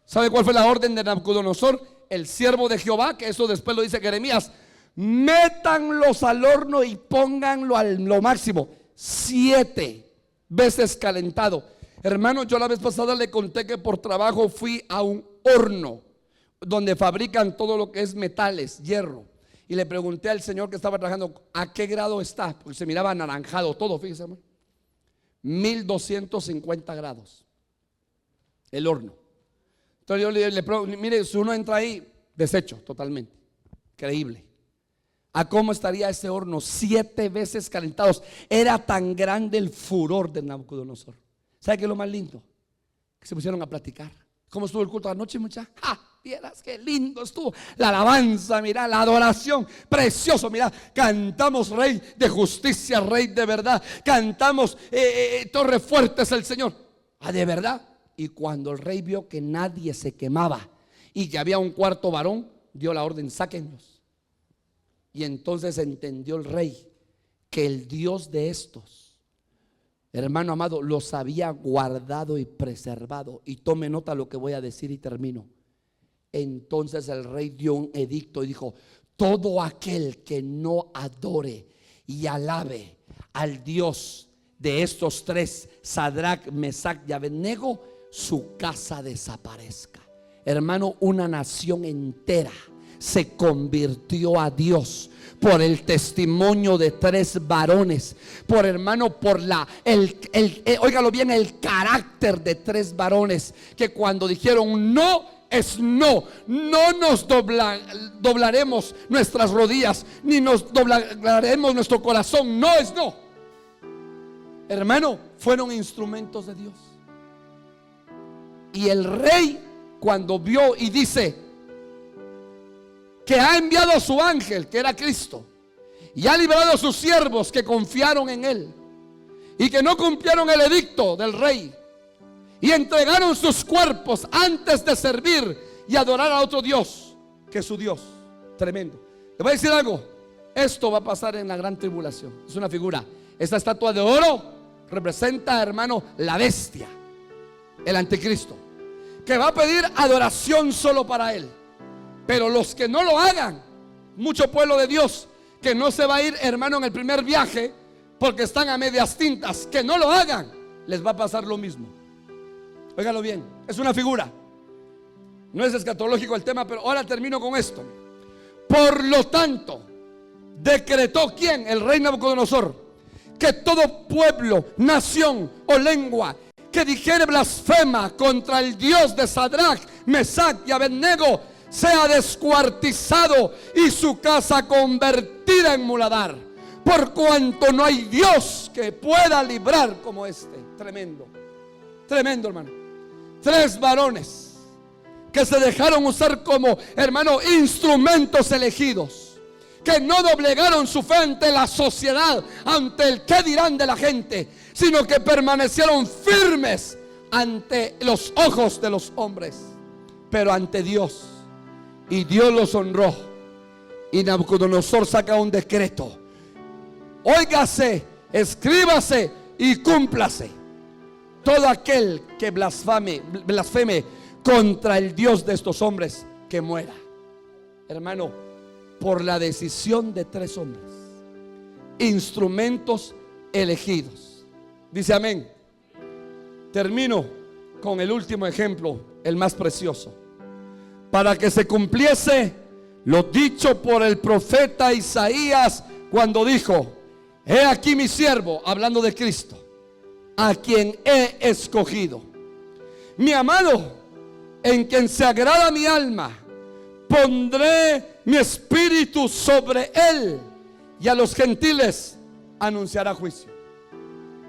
¿Sabe cuál fue la orden de Nabucodonosor, el siervo de Jehová? Que eso después lo dice Jeremías: métanlos al horno y pónganlo a lo máximo, 7 veces calentado. Hermano, yo la vez pasada le conté que por trabajo fui a un horno donde fabrican todo lo que es metales, hierro, y le pregunté al señor que estaba trabajando: ¿a qué grado está? Porque se miraba anaranjado todo, fíjese, hermano. 1250 grados el horno. Entonces yo le pregunto: mire, si uno entra ahí, deshecho totalmente. Creíble. ¿A cómo estaría ese horno? 7 veces calentados. Era tan grande el furor de Nabucodonosor. ¿Sabe qué es lo más lindo? Que se pusieron a platicar. ¿Cómo estuvo el culto anoche, muchachos? Vieras qué lindo estuvo. La alabanza, mira, la adoración, precioso, mira. Cantamos Rey de justicia, Rey de verdad. Cantamos Torre fuerte es el Señor. ¿de verdad? Y cuando el rey vio que nadie se quemaba y que había un cuarto varón, dio la orden: sáquenlos. Y entonces entendió el rey que el Dios de estos, hermano amado, los había guardado y preservado. Y tome nota lo que voy a decir y termino. Entonces el rey dio un edicto y dijo: todo aquel que no adore y alabe al Dios de estos tres, Sadrach, Mesach y Abednego, su casa desaparezca. Hermano, una nación entera se convirtió a Dios por el testimonio de tres varones, por hermano, por óigalo bien, el carácter de tres varones que cuando dijeron no es no, no nos doblaremos nuestras rodillas, ni nos doblaremos nuestro corazón, no es no. Hermano, fueron instrumentos de Dios. Y el rey, cuando vio y dice que ha enviado a su ángel, que era Cristo, y ha liberado a sus siervos que confiaron en él y que no cumplieron el edicto del rey y entregaron sus cuerpos antes de servir y adorar a otro Dios que su Dios. Tremendo. Le voy a decir algo: esto va a pasar en la gran tribulación. Es una figura. Esta estatua de oro representa, hermano, la bestia, el anticristo, que va a pedir adoración solo para él. Pero los que no lo hagan, mucho pueblo de Dios que no se va a ir, hermano, en el primer viaje porque están a medias tintas, que no lo hagan, les va a pasar lo mismo. Óigalo bien, es una figura. No es escatológico el tema, pero ahora termino con esto. Por lo tanto, decretó ¿quién? El rey Nabucodonosor, que todo pueblo, nación o lengua que dijere blasfema contra el Dios de Sadrach, Mesach y Abednego sea descuartizado y su casa convertida en muladar, por cuanto no hay Dios que pueda librar como este. Tremendo, tremendo, hermano. Tres varones que se dejaron usar como, hermano, instrumentos elegidos, que no doblegaron su fe ante la sociedad, ante el qué dirán de la gente, sino que permanecieron firmes ante los ojos de los hombres, pero ante Dios. Y Dios los honró. Y Nabucodonosor saca un decreto: óigase, escríbase y cúmplase: todo aquel que blasfeme contra el Dios de estos hombres, que muera. Hermano, por la decisión de tres hombres, instrumentos elegidos. Dice amén. Termino con el último ejemplo, el más precioso. Para que se cumpliese lo dicho por el profeta Isaías cuando dijo: he aquí mi siervo, hablando de Cristo, a quien he escogido, mi amado, en quien se agrada mi alma. Pondré mi espíritu sobre él, y a los gentiles anunciará juicio.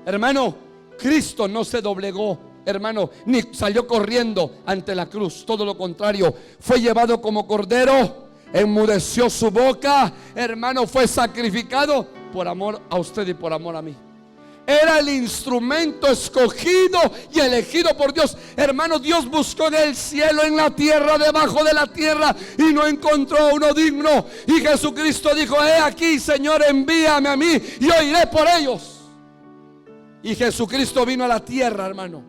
Hermano, Cristo no se doblegó, hermano, ni salió corriendo ante la cruz. Todo lo contrario, fue llevado como cordero, enmudeció su boca, hermano, fue sacrificado por amor a usted y por amor a mí. Era el instrumento escogido y elegido por Dios. Hermano, Dios buscó en el cielo, en la tierra, debajo de la tierra, y no encontró a uno digno. Y Jesucristo dijo: he aquí, Señor, envíame a mí y yo iré por ellos. Y Jesucristo vino a la tierra, hermano,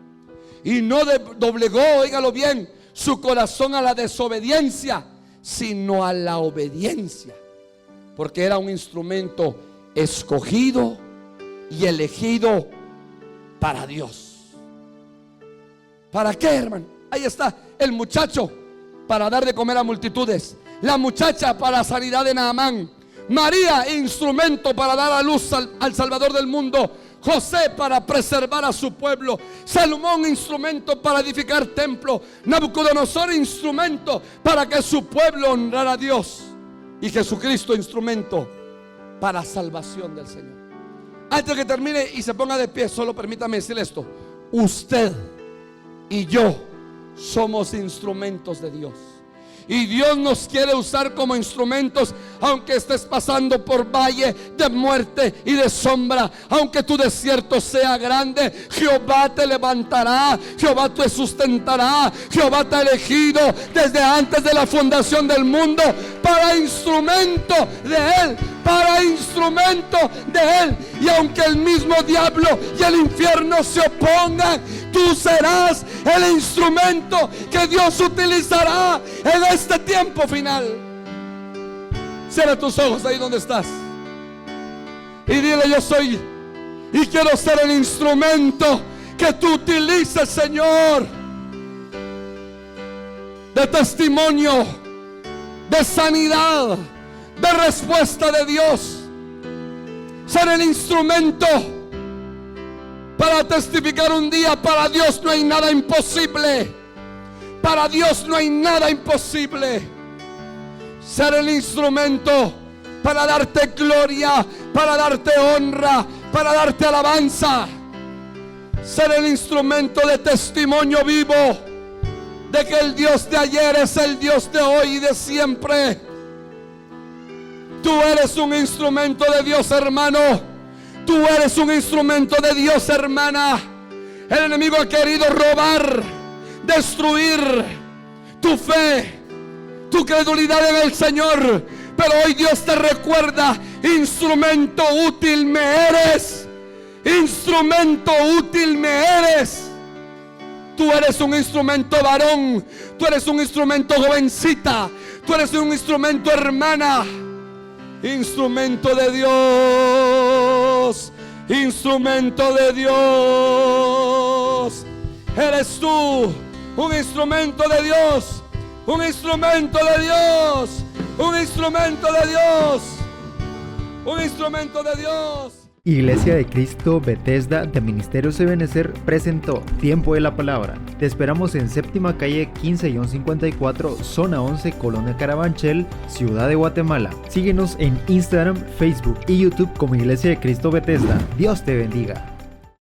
y no doblegó, óigalo bien, su corazón a la desobediencia, sino a la obediencia, porque era un instrumento escogido y elegido para Dios. ¿Para qué, hermano? Ahí está el muchacho para dar de comer a multitudes, la muchacha para la sanidad de Naamán, María, instrumento para dar a luz al Salvador del mundo, José para preservar a su pueblo, Salomón, instrumento para edificar templo, Nabucodonosor, instrumento para que su pueblo honrara a Dios, y Jesucristo, instrumento para salvación del Señor. Antes de que termine y se ponga de pie, solo permítame decirle esto: usted y yo somos instrumentos de Dios. Y Dios nos quiere usar como instrumentos, aunque estés pasando por valle de muerte y de sombra, aunque tu desierto sea grande, Jehová te levantará, Jehová te sustentará, Jehová te ha elegido desde antes de la fundación del mundo para instrumento de Él, para instrumento de Él. Y aunque el mismo diablo y el infierno se opongan, tú serás el instrumento que Dios utilizará en este tiempo final. Cierra tus ojos ahí donde estás y dile: yo soy y quiero ser el instrumento que tú utilices, Señor, de testimonio, de sanidad, de respuesta de Dios. Ser el instrumento para testificar un día. Para Dios no hay nada imposible. Para Dios no hay nada imposible. Ser el instrumento para darte gloria, para darte honra, para darte alabanza. Ser el instrumento de testimonio vivo de que el Dios de ayer es el Dios de hoy y de siempre. Tú eres un instrumento de Dios, hermano. Tú eres un instrumento de Dios, hermana. El enemigo ha querido robar, destruir tu fe, tu credulidad en el Señor. Pero hoy Dios te recuerda: instrumento útil me eres. Instrumento útil me eres. Tú eres un instrumento varón. Tú eres un instrumento jovencita. Tú eres un instrumento hermana. Instrumento de Dios. Instrumento de Dios. Eres tú un instrumento de Dios. Un instrumento de Dios. Un instrumento de Dios. Un instrumento de Dios. Iglesia de Cristo Bethesda de Ministerios Ebenecer presentó Tiempo de la Palabra. Te esperamos en séptima calle 15-54, zona 11, Colonia Carabanchel, Ciudad de Guatemala. Síguenos en Instagram, Facebook y YouTube como Iglesia de Cristo Bethesda. Dios te bendiga.